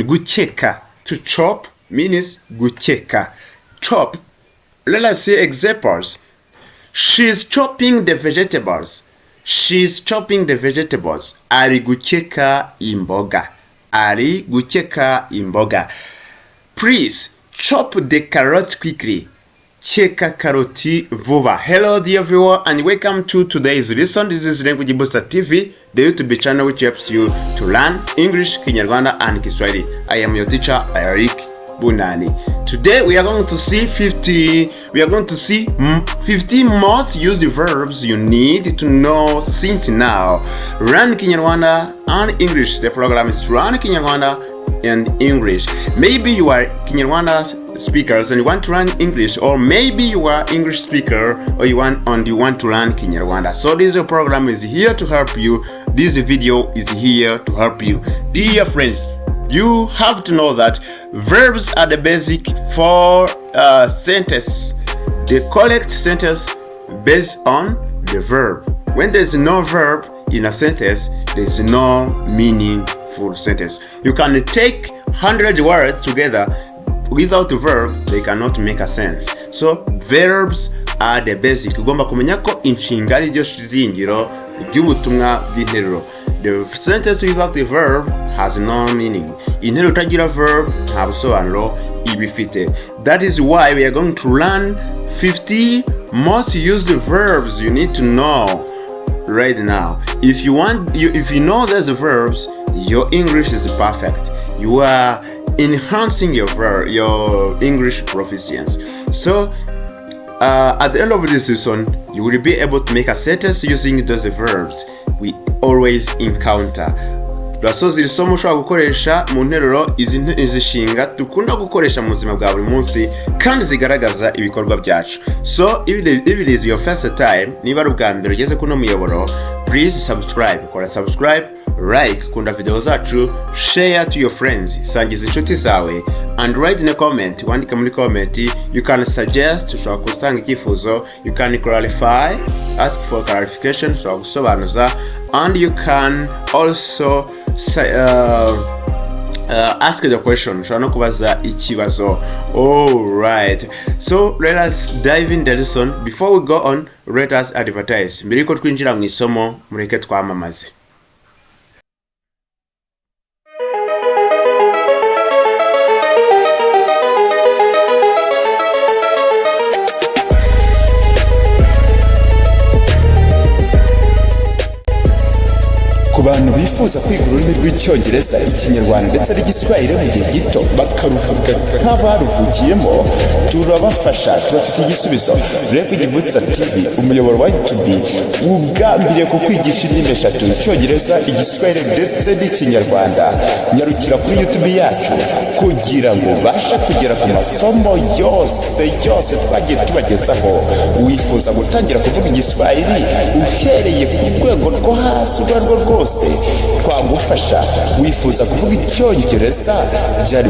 Gukeka. To chop means gukeka. Chop. Let us see examples. She's chopping the vegetables. She's chopping the vegetables. Ari gukeka imboga. Ari gukeka imboga. Please chop the carrot quickly. Cheka karoti vuba. Hello dear viewer and welcome to today's lesson. This is Language Booster TV, the YouTube channel which helps you to learn English, Kinyarwanda and Kiswahili. I am your teacher, Eric Bunani. Today we are going to see 50 most used verbs you need to know since now. Learn Kinyarwanda and English. The program is to learn Kinyarwanda and English. Maybe you are Kinyarwanda speakers and you want to learn English, or maybe you are English speaker or you want to learn Kinyarwanda. So this program is here to help you. This video is here to help you. Dear friends, you have to know that verbs are the basic for sentence. The correct sentence based on the verb. When there is no verb in a sentence, there is no meaningful sentence. You can take 100 words together. Without a verb, they cannot make a sense. So verbs are the basic. Ugomba kumenya ko inshinga ryo shingiro ry'ubutumwa bw'interuro. The sentence without a verb has no meaning. Interuro itagira verb nta busobanuro ibifite. That is why we are going to learn 50 most used verbs you need to know right now. If you know those verbs, your English is perfect. You are enhancing your English proficiency. So at the end of this lesson, you will be able to make a sentence using those verbs we always encounter. Turasoza iri somo ushobora gukoresha mu nteruro izi nshinga dukunda gukoresha mu buzima bwa buri munsi kandi zigaragaza ibikorwa byacu. So if it is your first time, niba ari ubwa mbere ugeze kuno muyoboro, please subscribe. Kora subscribe, like, kunda video zacu, share to your friends, sangiza inshuti zawe, and write in a comment. Wandika muri comment, you can suggest, ushobora gutanga icyifuzo, you can clarify, ask for clarification, ushobora gusobanuza, and you can also ask the question. Ushobora no kubaza ikibazo. Alright, so let us dive in the lesson. Before we go on, let us advertise. Mbere yuko twinjira mu isomo, mureke twamamaze. Abantu bifuza kwiga ururimi rw'icyongereza, ikinyarwanda ndetse n'igiswahili mu gihe gito bakaruvuga nk'abaruvukiyemo, turabafasha. Tubafite igisubizo. Language Booster TV, umuyoboro wa YouTube ugambiriye ku kwigisha indimi eshatu: icyongereza, igiswahili ndetse n'ikinyarwanda. Nyarukira kuri YouTube yacu kugira ngo ubashe kugera ku masomo yose twagiye tubagezaho. Wifuza gutangira kuvuga igiswahili uhereye ku rwego rwo hasi urwo rwose, twagufasha. Wifuza kuvuga icyongereza byari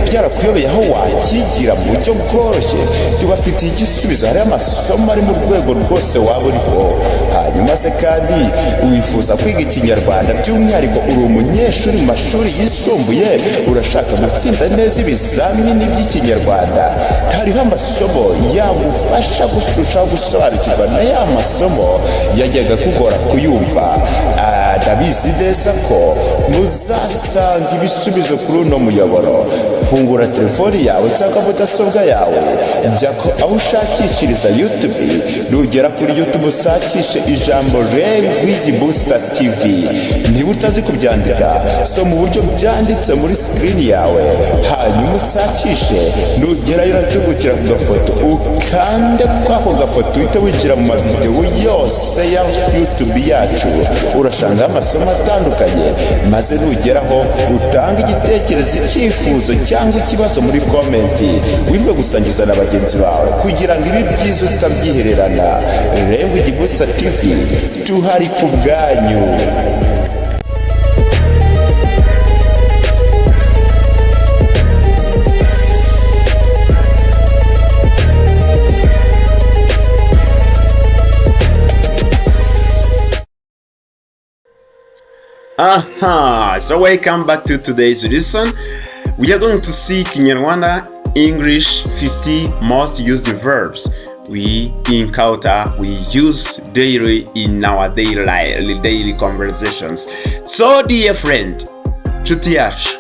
byarakuyobeye aho wakigira mu buryo bworoshye, tubafitiye igisubizo. Hari amasomo ari mu rwego rwose waba uriho. Hanyuma se kandi wifuza kwiga ikinyarwanda, by'umwihariko uri umunyeshuri mu mashuri yisumbuye, urashaka gutsinda neza ibizamini by'ikinyarwanda, hariho amasomo yagufasha kurushaho gusobanukirwa na ya masomo yajyaga kugora kuyumva. Ndabizi neza ko muzasanga ibisubizo kuri uno muyoboro. Fungura telefoni yawe cyangwa mudasobwa yawe, jya aho ushakishiriza YouTube, nugera kuri YouTube usakishe ijambo Language Booster TV. Niba utazi kubyandika, so mu buryo byanditse muri screen yawe, hanyuma usakishe, nugerayo uratugukira ku gafoto, ukande kwako gafoto uhita winjira mu mavideo yose ya YouTube yacu. Urashanga amasomo atandukanye, maze nugeraho utanga igitekerezo, icyifuzo cyangwa ikibazo muri komenti, wirwe gusangiza na bagenzi bawe kugira ngo ibi byiza utabyihererana. Language Booster TV, tuhari ku bwanyu. So welcome back to today's lesson. We are going to see Kinyarwanda English 50 most used verbs we encounter, we use daily in our daily conversations. So dear friend, nshuti yacu,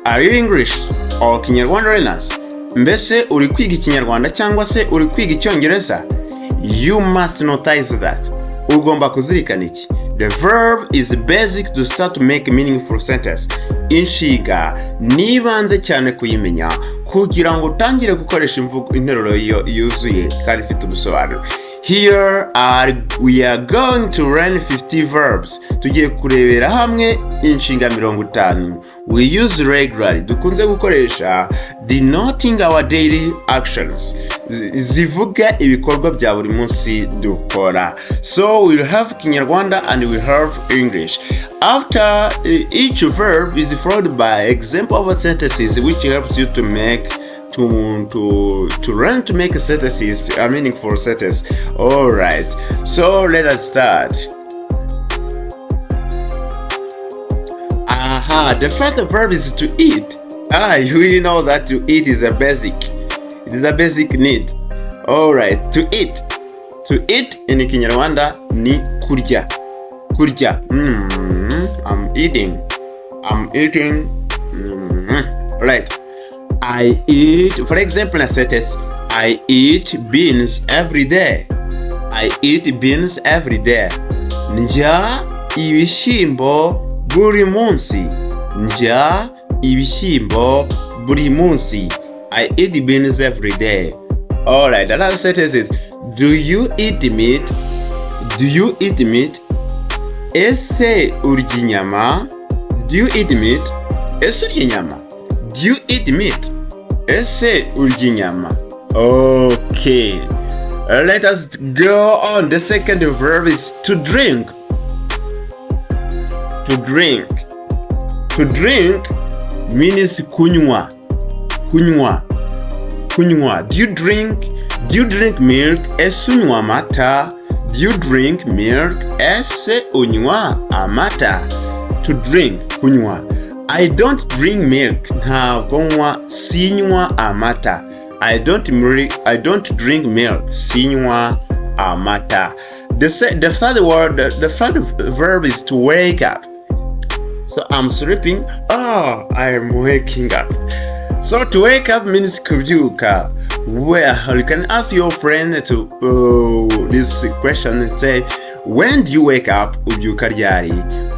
are you English or Kinyarwanda learners? Mbese uri kwiga Ikinyarwanda cyangwa se uri kwiga Icyongereza? You must notice that. Ugomba kuzirikana iki? The verb is basic to start to make meaningful sentence. Inshinga nibanze cyane kuyimenya kugira ngo utangire gukoresha interuro yuzuye kandi ifite ubusobanuro. Here we are going to learn 50 verbs. Tugiye kurebera hamwe inshinga 50 we use regularly, dukunze gukoresha denoting our daily actions, zivuga ibikorwa bya buri munsi dukora. So we'll have Kinyarwanda and we'll have English. After each verb is followed by example of sentences which helps you to make to learn to make sentences, a meaningful sentence. All right, so let us start. The first verb is to eat. You really know that to eat is a basic. It is a basic need. All right, to eat. To eat in Kinyarwanda ni kurya. Kurya. I'm eating. Right. I eat, for example, in a sentence, I eat beans every day. I eat beans every day. Ndya ibishyimbo buri munsi. Ndya ibishyimbo buri munsi. I eat beans every day. Alright, another sentence is, do you eat meat? Do you eat meat? Ese urya inyama? Do you eat meat? Ese urya inyama? Do you eat meat? Ese urya inyama? Okay. Let us go on. The second verb is to drink. To drink. To drink means kunywa. Kunywa. Kunywa. Do you drink milk? Ese unywa amata? Do you drink milk? Ese unywa amata? To drink. Kunywa. I don't drink milk. Ntabwo nywa, sinywa amata. I don't drink milk. Sinywa amata. The third verb is to wake up. So I'm sleeping. I am waking up. So to wake up means kubyuka. Well, you can ask your friend to this question and say, when do you wake up? Ubyuka ryari?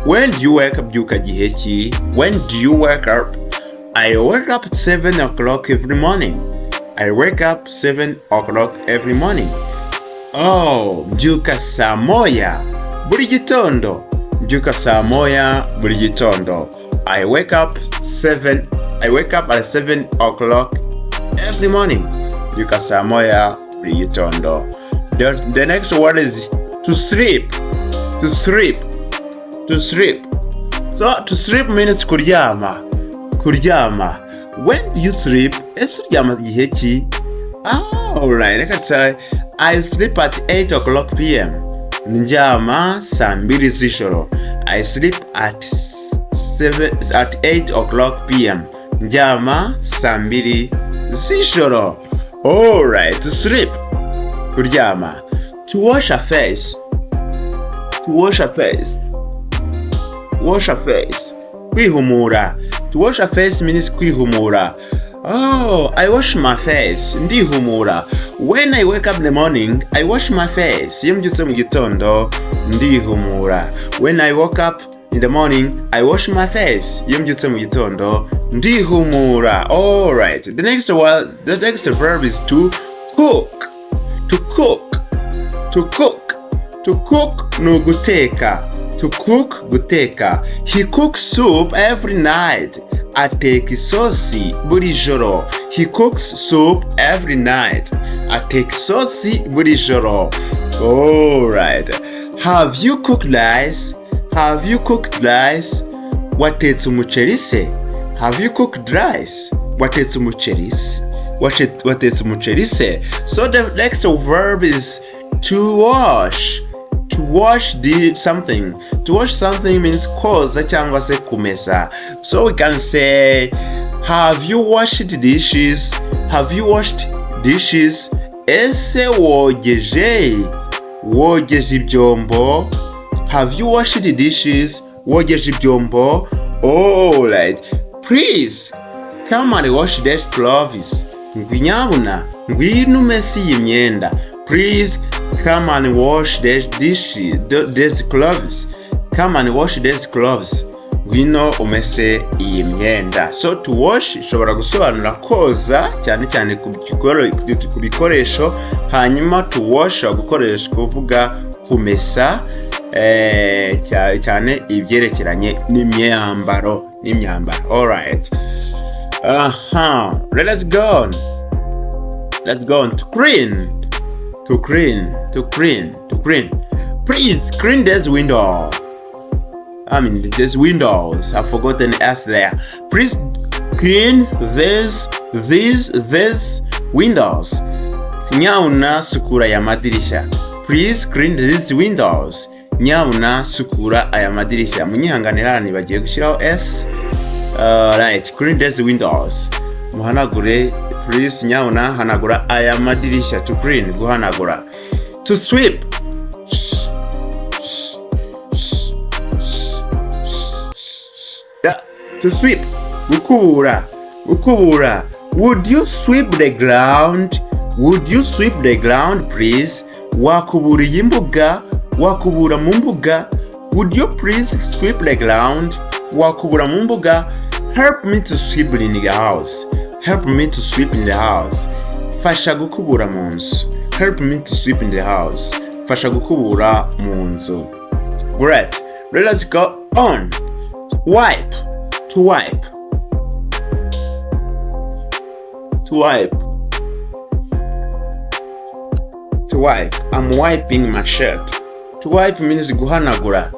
When do you wake up? Byuka gihe ki? When do you wake up? I wake up at 7 o'clock every morning. I wake up 7 o'clock every morning. Byuka saa moya buri gitondo. Byuka saa moya buri gitondo. I wake up at 7 o'clock every morning. Byuka saa moya buri gitondo. The next word is to sleep. To sleep. To sleep. So to sleep means kuryama. Kuryama. When do you sleep? Ese uryama gihe ki? Alright, like I say, I sleep at 8 o'clock p.m. Ndyama saa 2 z'ijoro. I sleep at 8 o'clock p.m. Ndyama saa 2 z'ijoro. Alright, to sleep. Kuryama. To wash a face. To wash a face. Wash a face. Kwihumura. To wash a face means kwihumura. I wash my face. Ndihumura. When I wake up in the morning, I wash my face. Iyo mbyutse mu gitondo, ndihumura. When I woke up in the morning, I wash my face. Iyo mbyutse mu gitondo, ndihumura. Alright. The next verb is to cook. To cook. To cook. To cook no guteka. To cook, guteka. He cooks soup every night. Ateka isosi buri joro. He cooks soup every night. Ateka isosi buri joro. Alright. Have you cooked rice? Have you cooked rice? Watetse umuceri se? Have you cooked rice? Watetse umuceri se? Watetse umuceri se? So the next verb is to wash. To to wash something. To wash something means koza cyangwa se kumesa. So we can say, have you washed dishes? Have you washed dishes? Ese wogeje ibyombo? Have you washed the dishes? Wogeje ibyombo? Alright. Please come and wash these clothes. Ngwinyabuna, ngwino umese iyi myenda. Please come and wash these clothes. Come and wash these clothes. Ngwino umese iyi myenda. So to wash ishobora gusobanura koza cyane cyane ku bikoresho, hanyuma to wash gukoresha kuvuga kumesa cyane ibyerekeranye n'imyambaro. Alright. Let's go on to clean. Please clean this window. These windows. I've forgotten S there. Please clean these windows. Nyauna sukura ya madirisha. Please clean these windows. Nyauna sukura aya madirisha. Munyihanganirane bagiye gushyiraho S. Right, clean these windows. Muhanagure, please nyauna hanagura aya madirisha. To clean, guhanagura. To sweep. To sweep, gukubura. Would you sweep the ground? Please? Wakubura imbuga, wakubura mu mbuga. Would you please sweep the ground? Wakubura mu mbuga. Help me to sweep in the house. Fasha gukubura mu nzu. Help me to sweep in the house. Fasha gukubura mu nzu. Great. Let's go on. Wipe. To wipe. I'm wiping my shirt. To wipe means guhanagura.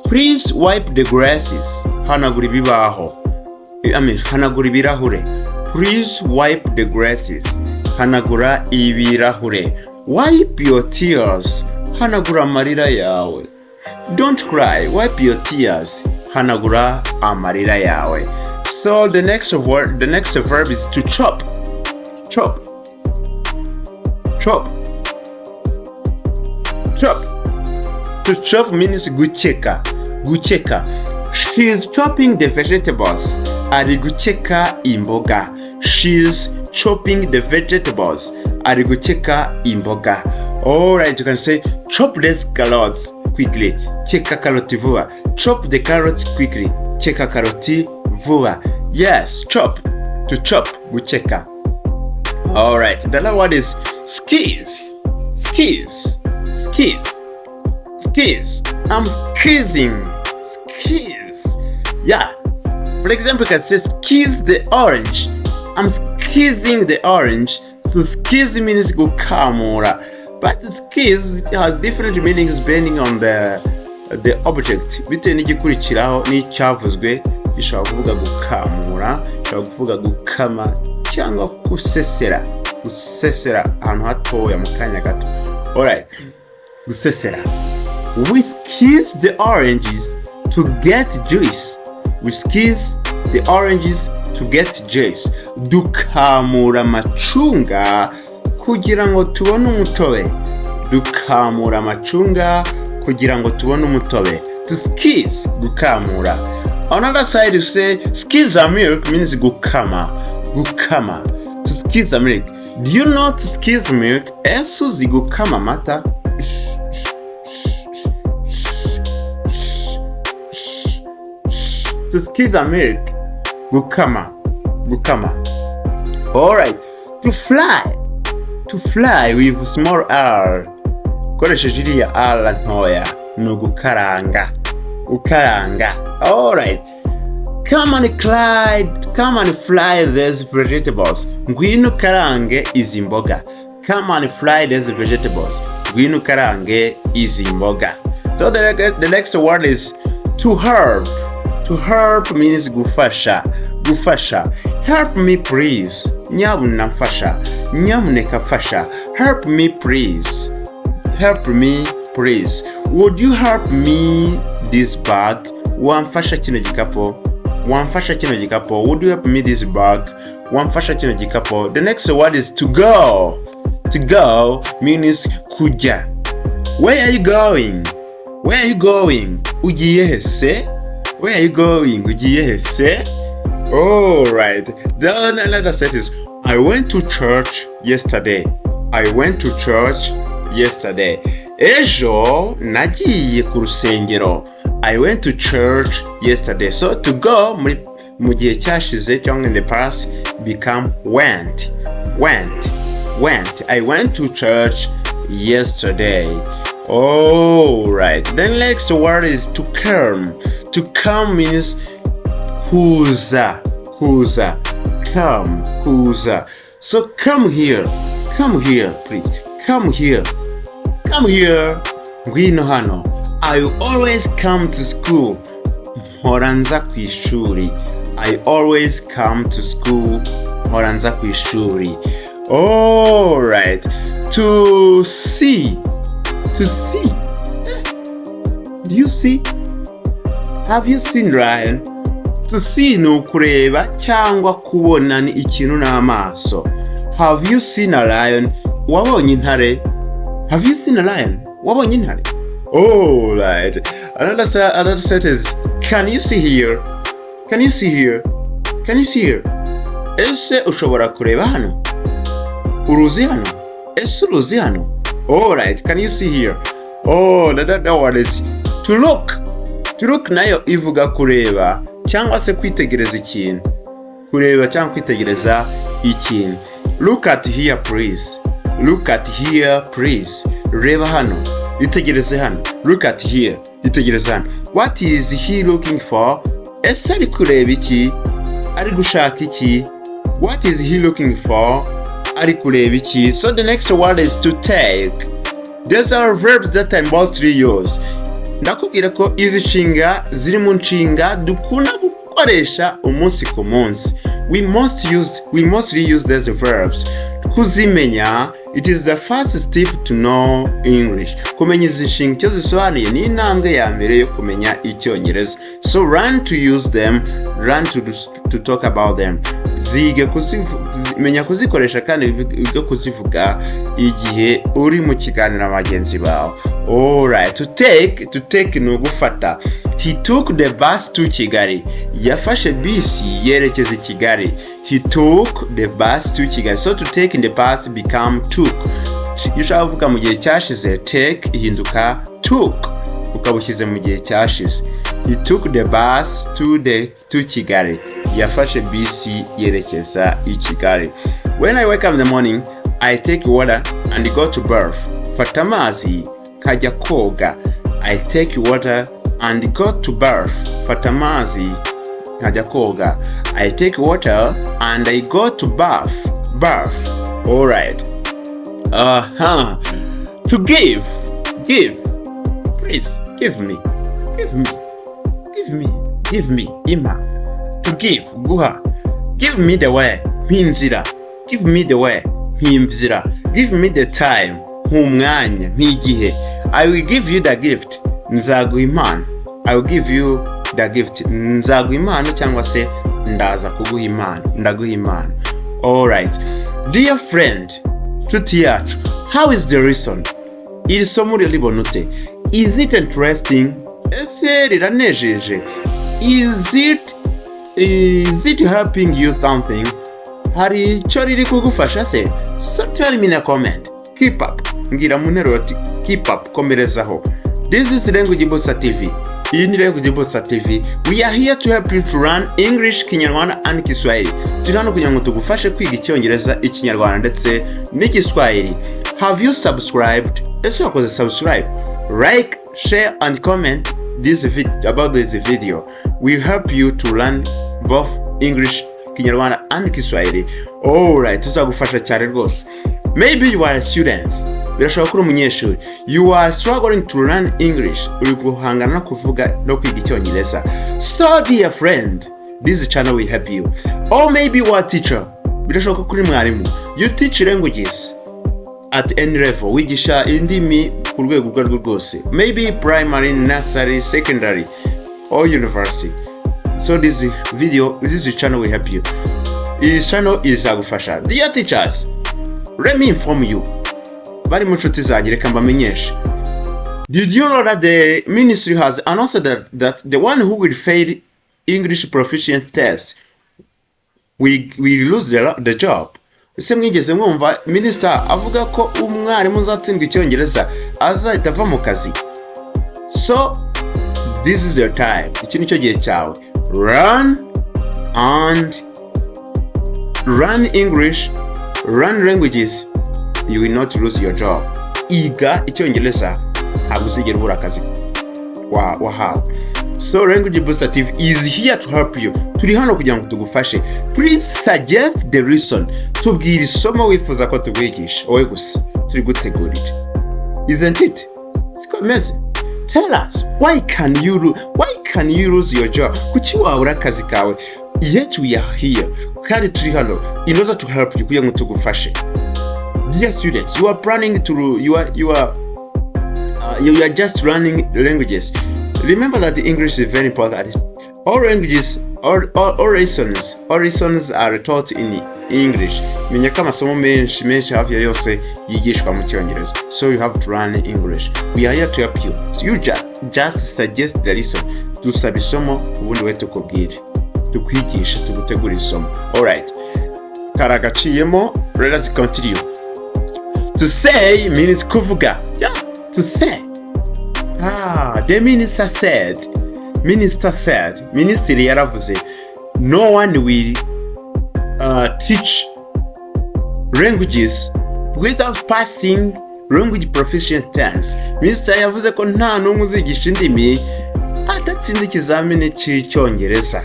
Please wipe the glasses. Hanagura ibibaho. Hanagura ibirahure. Please wipe the glasses. Hanagura ibirahure. Wipe your tears. Hanagura amarira yawe. Don't cry. Wipe your tears. Hanagura amarira yawe. So the next verb is to chop. To chop means gucheka. She's chopping the vegetables. Ari gucheka imboga. She's chopping the vegetables. Ari gucheka imboga. Alright, you can say chop these carrots quickly. Cheka karoti vuba. Chop the carrots quickly. Cheka karoti vuba. Yes, chop. To chop, gucheka. Alright, the other word is skis. I'm skizing. Yeah. For example, you can say squeeze the orange. I'm squeezing the orange. So squeeze means gukamura. But squeeze has different meanings depending on the object. Bitewe n'igikurikiraho n'icyavuzwe, bishobora kuvuga gukamura, bishobora kuvuga gukama cyangwa gusesera ahantu hatoya mu kanya gato. Alright, gusesera. We squeeze the oranges to get juice. Dukamura amacunga kugira ngo tubone umutobe. To squeeze, gukamura. On the other side, you say squeeze a milk means gukama. To squeeze a milk. Do you know to squeeze milk? Esuzi gukama mata. To squeeze a milk, gukama. Alright, to fly with small r. Koresheje iriya r ntoya ni ugukaranga. Alright, come and fly these vegetables. Ngwino karange izi mboga. Come and fly these vegetables. Ngwino karange izi mboga. So the next word is to help. To help means gufasha. Help me please. Nyamuneka fasha. Help me please. help me please? Would you help me this bag? Wamfasha kino gikapo? Wamfasha kino gikapo? Would you help me this bag? Wamfasha kino gikapo? The next word is to go. To go means kuja. Where are you going? Where are you going? Ugiye hese? Where are you going? Ugiye hese? Alright. Then another sentence. I went to church yesterday. I went to church yesterday. Ejo nagiye ku rusengero. I went to church yesterday. So to go mu gihe cyashize cyangwa in the past become went. I went to church yesterday. Alright. Then next word is to come. To come means kuza. Come, kuza. So come here, please. Come here. Ngwino hano. I always come to school. Mporanza kwishuri. I always come to school. Mporanza kwishuri. Alright. To see. Do you see? Have you seen Ryan? To see ni ukureba cyangwa kubona ni ikintu n'amaso. Have you seen a lion? Wabonye intare? Have you seen a lion? Wabonye intare? Alright. Another sentence. Can you see here? Ese ushobora kureba hano? Uruzi hano? Ese uruzi hano? Alright. Can you see here? Oh, that word is to look. To look nayo ivuga kureba cyangwa se kwitegereza ikintu. Kureba cyangwa kwitegereza ikintu. Look at here please. Reba hano. Itegereze hano. Look at here. Itegereze hano. What is he looking for? Ese ari kureba iki? Ari gushaka iki? What is he looking for? Ari kureba iki? So the next word is to take. These are verbs that I mostly use. Ndakubwira ko izi nshinga ziri mu nshinga dukunda gukoresha umunsi ku munsi. We mostly use these verbs. Kuzimenya, it is the first step to know English. Kumenya izi nshinga icyo zisobanuye ni intambwe ya mbere yo kumenya icyongereza. So learn to use them, learn to talk about them. Menya kuzikoresha kandi wige kuzivuga igihe uri mu kiganiro abagenzi bawe. Alright, to take ni ugufata. He took the bus to Kigali. Yafashe bisi yerekeza Kigali. He took the bus to Kigali. So to take in the past become took. Iyo ushaka kuvuga mu gihe cyashize take ihinduka took. Ukabushyize mu gihe cyashize. He took the bus to Kigali. Yafashe bisi yerekeza Kigali. When I wake up in the morning, I take water and go to bath. Fata amazi kajya koga. I take water and go to bath. Fata amazi kajya koga. I take water and I go to bath. Alright. To give. Please give me. Ima. To give. Guha. Give me the way. Mpinzira. Give me the way. Mpimvira. Give me the time. Umwanya. Nk'igihe. I will give you the gift. Nzaguha impano. I will give you the gift. Nzaguha impano cyangwa se ndaza kuguha impano. Ndaguha impano. Alright. Dear friend. Nshuti yacu. How is the lesson? Iri somo riribona ute? Is it interesting? Ese riranejeje? Is it helping you something? Hari icyo riri kugufasha se? So tell me in a comment. Keep up. Ngira munero ati keep up. Komerezaho. This is Language Bossa TV. Iyi ni Language Bossa TV. We are here to help you to learn English, Kinyarwanda and Kiswahili. Turi hano kugira ngo tugufashe kwiga Icyongereza, Ikinyarwanda ndetse n'Igiswahili. Have you subscribed? Ese wakoze subscribe? Like, share and comment about this video. We help you to learn both English, Kinyarwanda and Kiswahili. Alright, tuzagufasha cyane rwose. Maybe you are a student. Birashoboka ko uri umunyeshuri. You are struggling to learn English. Uri guhangana no kuvuga no kwiga Icyongereza. So dear friend, this channel will help you. Or maybe you are a teacher. Birashoboka ko uri mwarimu. You teach languages. at any level. Wigisha indimi ku rwego urwo arirwo rwose. Maybe primary, nursery, secondary or university. So this channel will help you. This channel izagufasha. Dear teachers, let me inform you. Bari mu nshuti zanjye reka mbamenyeshe. Did you know that the ministry has announced that the one who will fail English proficiency test will lose the job? Ese mwigeze mwumva minister avuga ko umwarimu uzatsindwa icyongereza azahita ava mu kazi? So this is your time. Iki nicyo gihe cyawe. Run English, run languages. You will not lose your job. Iga icyongereza ntabwo uzigera ubura akazi wahawe. So Language Booster TV is here to help you. Turi hano kugira ngo tugufashe. Please suggest the reason. Tubwire isomo wifuza ko tubigisha. Owe gusa turi gutegurira. Isn't it? Sikomeze. Tell us, why can you lose your job? Kuki wabura akazi kawe? Yet we are here. Kandi turi hano in order to help you kugira ngo tugufashe. Dear students, you are planning to you are just learning languages. Remember that the English is very important. All languages, all lessons are taught in English. Menya ko amasomo menshi hafi ya yose yigishwa mu Cyongereza. So you have to learn English. We are here to help you. So you just suggest the lesson. Dusaba isomo ubundi we tukubwire. Tukwigisha, tugutegura isomo. Alright. Karagaciyemo, let us continue. To say means kuvuga. Yeah, to say. The minister said, Ministry yaravuze, no one will teach languages without passing language proficiency test. Minister yavuze ko nta n'umwe uzigisha indimi adatsinze ikizamini cy'icyongereza.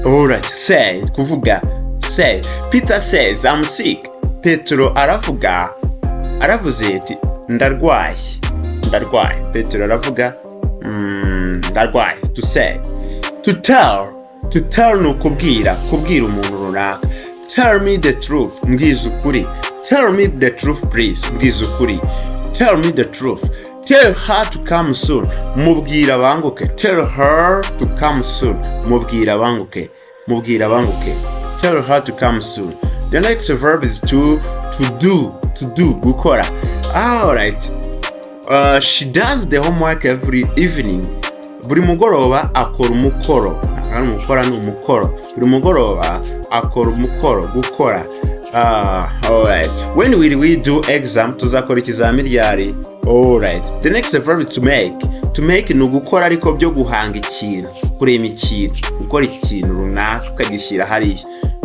Alright, say, kuvuga. Say, Peter says, I'm sick. Petro aravuze ati ndarwaye. Petro aravuga ndarwaye. To say. To tell no kubwira umuntu runaka. Tell me the truth, mbwiza ukuri. Tell me the truth please, mbwiza ukuri. Tell me the truth. Tell her to come soon, mubwira banguke. Tell her to come soon, mubwira banguke. Tell her to come soon. The next verb is to do, gukora. Alright. She does the homework every evening. Buri mugoroba akora umukoro. Buri mugoroba akora umukoro, gukora. Alright. When will we do exam? Tuzakora ikizamini ryari? Alright. The next verb is to make. To make ni ugukora ariko byo guhanga ikintu, kurema ikintu, gukora ikintu runaka ukagishyira hariya.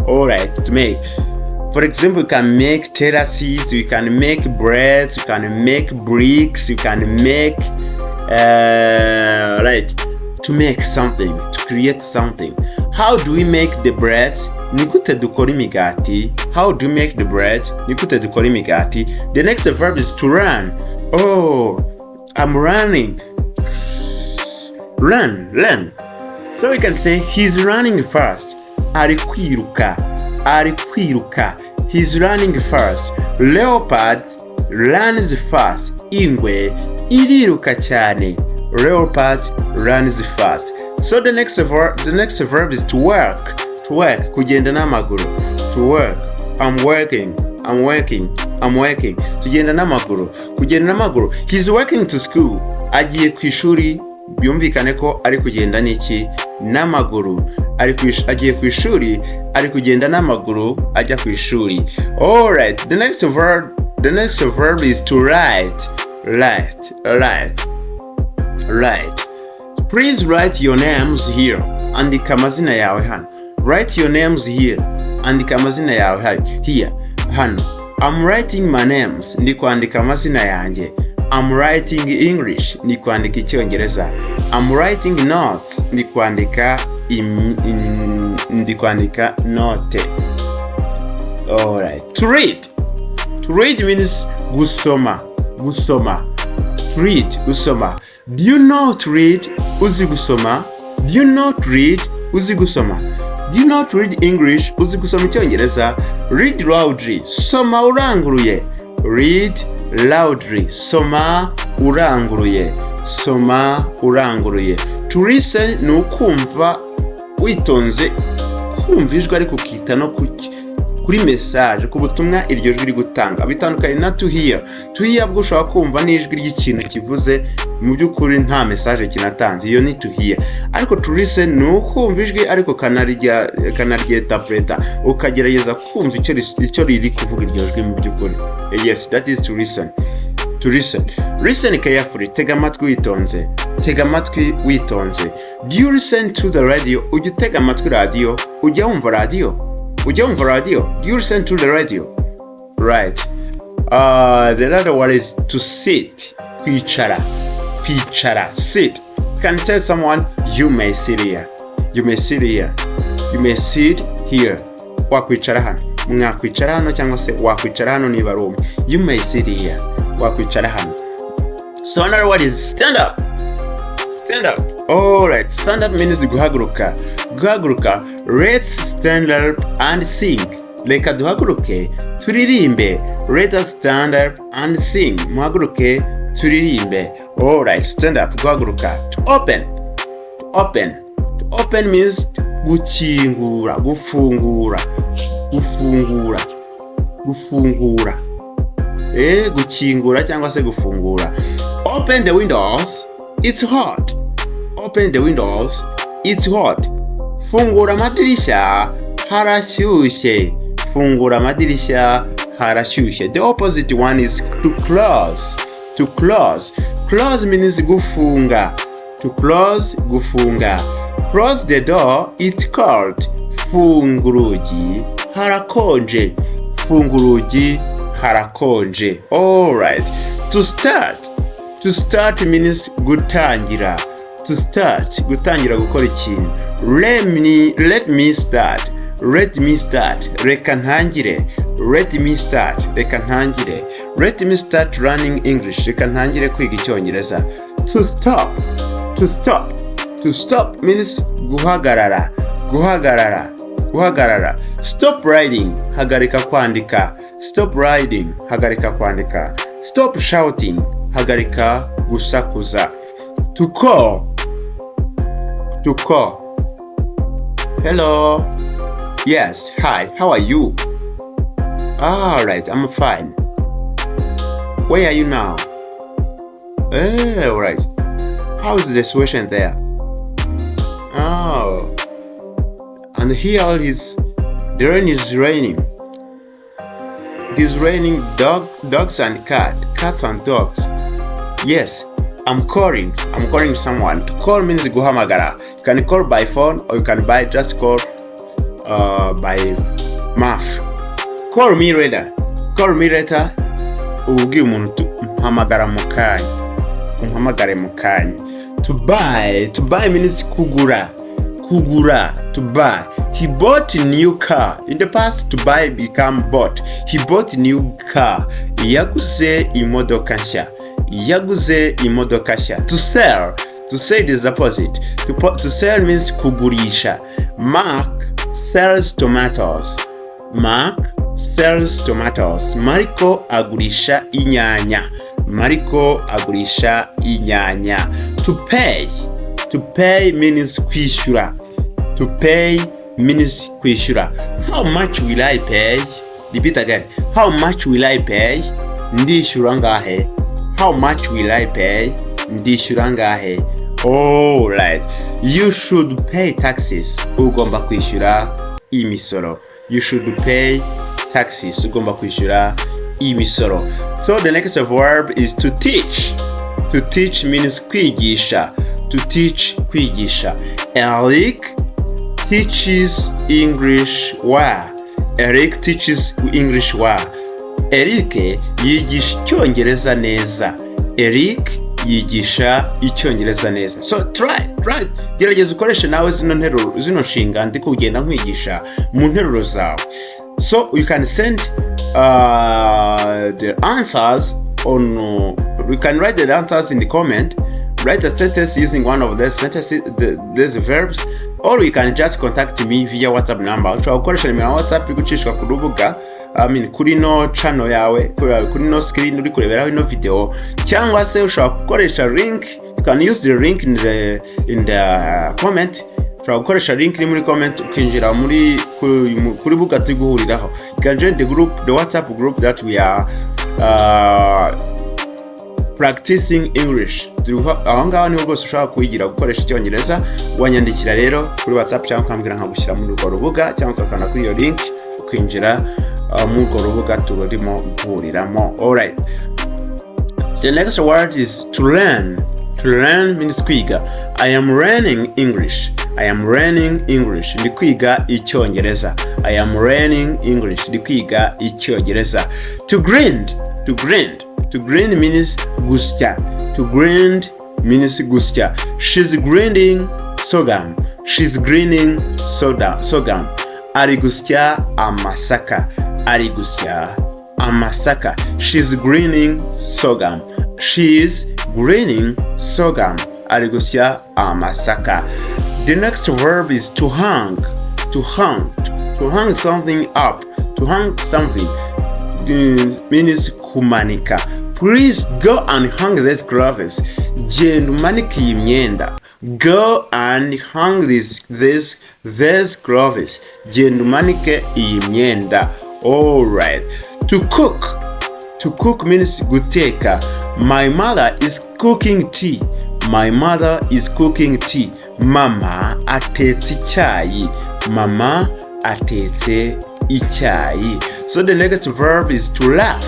Alright, to make. For example, you can make terraces, you can make breads, you can make bricks, you can make to make something, to create something. How do we make the breads? Nikute dukora imigati. How do we make the bread? Nikute dukora imigati. The next verb is to run. Oh, I'm running. Run. So we can say he's running fast. Ari kwiruka. He's running fast. Leopard runs fast. Ingwe iriruka cyane. Leopard runs fast. So the next verb is to work. Kugenda n'amaguru. To work. I'm working. Kugenda n'amaguru. He's working to school. Agiye ku ishuri. Byumvikane ko ari kugenda n'iki n'amaguru. Agiye ku ishuri, ari kugenda n'amaguru ajya ku ishuri. Alright, the next verb is to write. Please write your names here. Andika amazina yawe hano. Write your names here. Andika amazina yawe here. Hano. I'm writing my names. Ndi kwandika amazina yanjye. I'm writing English. Ndi kwandika Icyongereza. I'm writing notes. Ndi kwandika note. Alright. To read means gusoma. To read, gusoma. Do you know to read? Uzi gusoma. Do you not read? Uzi gusoma. Do you not read English? Uzi gusoma Icyongereza. Read loudly. Soma uranguruye. Read loudly. Soma uranguruye. Soma uranguruye. To listen ni ukumva witonze, kumva ijwi ariko ukita no kuri message, ku butumwa iryo jwi riri gutanga. Bitandukanye na to hear. To hear bwo ushobora kumva n'ijwi ry'ikintu kivuze, mu by'ukuri nta message kinatanze. Iyo ni to hear. Ariko to listen ni ukumva ijwi ariko kanaryeterpreta, ukagerageza kumva icyo riri kuvuga iryo jwi mu by'ukuri. Yes, that is to listen. To listen. Listen carefully. Tega amatwi witonze. Tega amatwi witonze. Do you listen to the radio? Ujya utega amatwi radio? Ujya wumva radio? Do you listen to the radio? Right. The other one is to sit. Kwicara. Sit. You can tell someone, you may sit here. You may sit here. Wakwicara hano. Mwakwicara hano cyangwa se wakwicara hano niba ari umwe. You may sit here. Wakwicara hano. So another word is stand up. Alright, stand up means guhaguruka. Let's stand up and sing. Reka duhaguruke turirimbe. Let us stand up and sing. Muhaguruke turirimbe. Alright, stand up, guhaguruka. To open means gukingura, gufungura. Gukingura cyangwa se gufungura. Open the windows, it's hot. Fungura amadirishya, harashyushye. The opposite one is to close. Close means gufunga. Close the door, it's cold. Fungurugi harakonje. Alright. To start means gutangira. Gutangira gukora ikintu. Let me start. Reka ntangire. Let me start learning English. Reka ntangire kwiga icyongereza. To stop means guhagarara. Stop writing, hagarika kwandika. Stop shouting, hagarika gusakuza. To call. Hello. Yes, hi, how are you? Alright, I'm fine. Where are you now? Alright. How's the situation there? Oh. And here the rain is raining. It is raining dogs and cats and dogs. Yes, I'm calling someone. To call means guhamagara. You can call by phone or you can just call by mouth. Call me later. Ubwira umuntu mpamagara mu kanya. To buy means kugura. To buy. He bought a new car. In the past, to buy become bought. He bought a new car. Yaguze imodoka nshya. To sell is the opposite. To sell means kugurisha. Mark sells tomatoes. Mariko agurisha inyanya. To pay means kwishyura. How much will I pay? Repeat again. How much will I pay? Ndishyura ngahe. How much will I pay? Ndishyura ngahe. Alright. You should pay taxes. Ugomba kwishyura imisoro. You should pay taxes. Ugomba kwishyura imisoro. So the next verb is to teach. To teach means kwigisha. Kwigisha. Eric teaches English well. Eric yigisha icyongereza neza. So try. Gerageza ukoreshe nawe zino nshinga ndi kugenda nkwigisha mu nteruro zawe. So you can send the answers you can write the answers in the comment. Write a sentence using one of these sentences, these verbs, or you can just contact me via WhatsApp number. Ushobora gukoresha nimero ya WhatsApp iri gucishwa ku rubuga kuri no channel yawe, kuri no screen uri kureberaho ino video, cyangwa se ushobora gukoresha link. You can use the link in the comment. Ushobora gukoresha link iri muri comment ukinjira kuri buga turi guhuriraho. You can join the WhatsApp group that we are practicing English. Aho ngaho niho rwose ushobora kuyigira gukoresha icyongereza. Wanyandikira rero kuri WhatsApp cyangwa ukambwira nkagushyira muri urwo rubuga, cyangwa ukakanda kuri iyo link ukinjira muri urwo rubuga turimo guhuriramo. Alright, the next word is to learn. To learn means kwiga. I am learning English. I am learning English. Ndi kwiga icyongereza. I am learning English. Ndi kwiga icyongereza. To grind. To grind. To grind means gusya. To grind means gusya. She's grinding sorghum. She's grinding sorghum. Ari gusya amasaka. Ari gusya amasaka. She's grinding sorghum. She's grinding sorghum. Ari gusya amasaka. The next verb is to hang. To hang. To hang something up. To hang something means kumanika. Please go and hang these clothes. Genda umanike iyi myenda. Go and hang these clothes. Genda umanike iyi myenda. Alright. To cook. To cook means guteka. My mother is cooking tea. My mother is cooking tea. Mama atetse icyayi. Mama atetse icyayi. So the next verb is to laugh.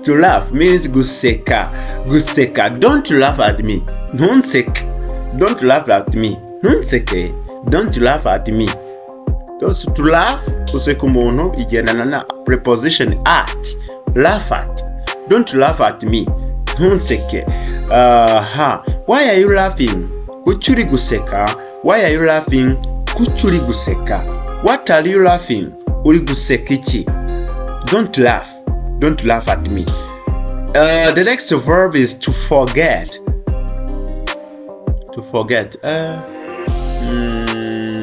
To laugh means guseka. Guseka. Don't laugh at me. Ntunseke. Don't laugh at me. Ntunseke. Don't laugh at me. To laugh, guseka umuntu igendana na preposition at. Laugh at. Don't laugh at me. Ntunseke. Why are you laughing? Kuki uri guseka? Why are you laughing? Kuki uri guseka? What are you laughing? Uri guseka iki? Don't laugh. Don't laugh at me. The next verb is to forget. To forget.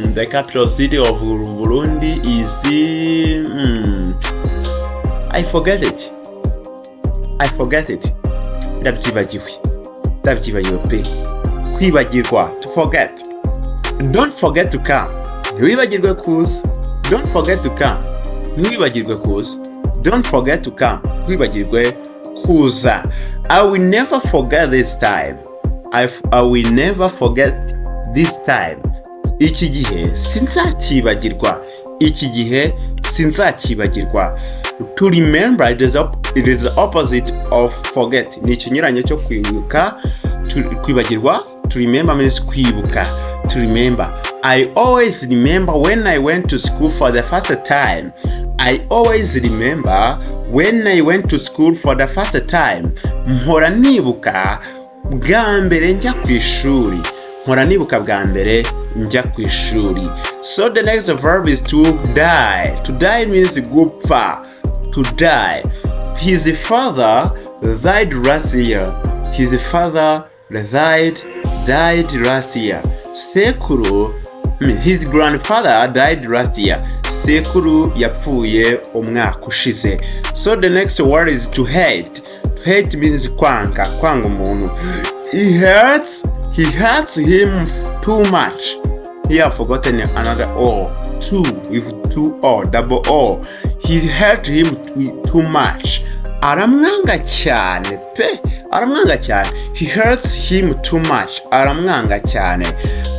The capital city of Burundi is I forget it. I forget it. Ndabyibagiwe pe. Kwibagirwa. To forget. Don't forget to come. Ntiwibagirwe kuza. Don't forget to come. Ntiwibagirwe kuza. Don't forget to come. Ntiwibagirwe kuza. I will never forget this time. I will never forget this time. Iki gihe sinzakibagirwa. Iki gihe sinzakibagirwa. To remember it is the opposite of forget. Ni ikinyuranyo cyo kwibuka. Kwibagirwa. To remember means kwibuka. To remember. I always remember when I went to school for the first time. I always remember when I went to school for the first time. Mpora nibuka bwa mbere njya ku ishuri. Mpora nibuka bwa mbere njya ku ishuri. So the next verb is to die. To die means gupfa. To die. His father died last year. His father died last year. Sekuru, his grandfather died last year. Sekuru yapfuye umwaka ushize. So the next word is to hate. To hate means kwanga umuntu. He hurts him too much. Here I've forgotten another O. Two with two O, double O. He hurt him too much. Aramwanga cyane pe. Aramwanga cyane. He hurts him too much. Aramwanga cyane.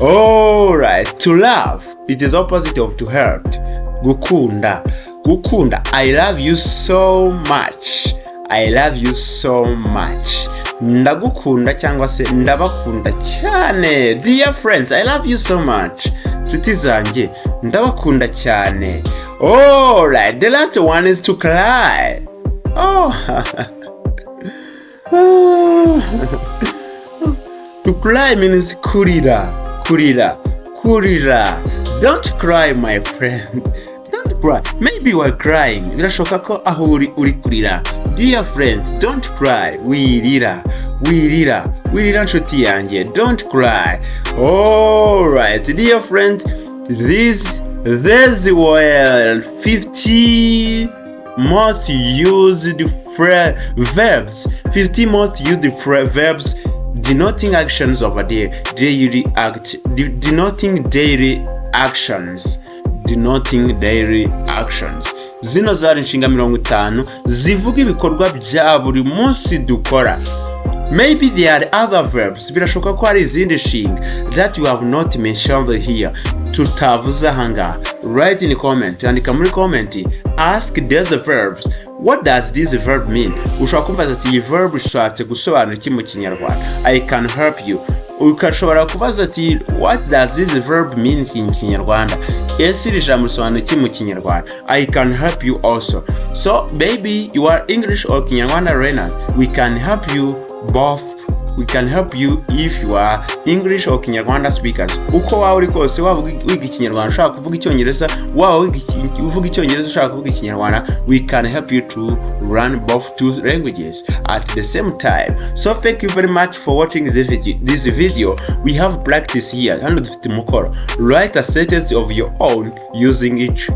Alright. To love. It is opposite of to hurt. Gukunda. Gukunda. I love you so much. I love you so much. Ndagukunda cyangwa se ndabakunda cyane. Dear friends, I love you so much. Nshuti zanjye, ndabakunda cyane. Alright. The last one is to cry. Oh. To cry means kurira. Don't cry, my friend. Don't cry. Maybe you are crying. Birashoboka ko aho uri kurira. Dear friend, don't cry. Wirira nshuti yanjye. Don't cry. Alright, dear friend, this These were 50 most used verbs. 50 most used verbs denoting actions of a day. Denoting daily actions. Zino zari inshinga 50 zivuga ibikorwa bya buri munsi dukora. Maybe there are other verbs. Birashoboka ko hari izindi nshinga that you have not mentioned here. Tutavuze hanga. Write in comment. Andika muri comment. Ask these verbs. What does this verb mean? Ushobora kumbaza ati iyi verb ishatse gusobanura iki mu Kinyarwanda? I can help you. Ukashobora kubaza ati what does this verb mean in Kinyarwanda? Ese iri jambo risobanura iki mu Kinyarwanda? I can help you also. So maybe you are English or Kinyarwanda learners. We can help you both. We can help you if you are English or Kinyarwanda speakers. Uko waba uri kose, waba wiga Ikinyarwanda ushaka kuvuga Icyongereza, waba uvuga Icyongereza ushaka kuvuga Ikinyarwanda, we can help you to learn both two languages at the same time. So thank you very much for watching this video. We have practice here. Hano dufite umukoro. Write a sentence of your own using each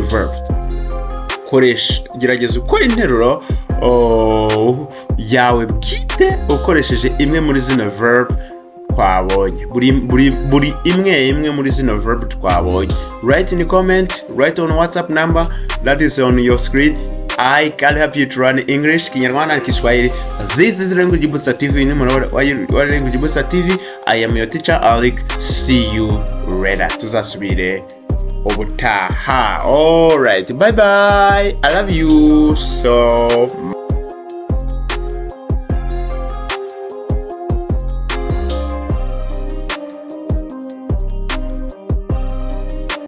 verb. Gerageza ukora interuro yawe bwite ukoresheje imwe muri zino verb twabonye. Buri imwe muri zino verb twabonye. Write in the comment, write on WhatsApp number that is on your screen. I can help you to learn English, Kinyarwanda and Kiswahili. This is Language Booster TV. Language Booster TV. I am your teacher, Alec. See you later. Tuzasubire ubutaha. Alright, bye bye. I love you so much.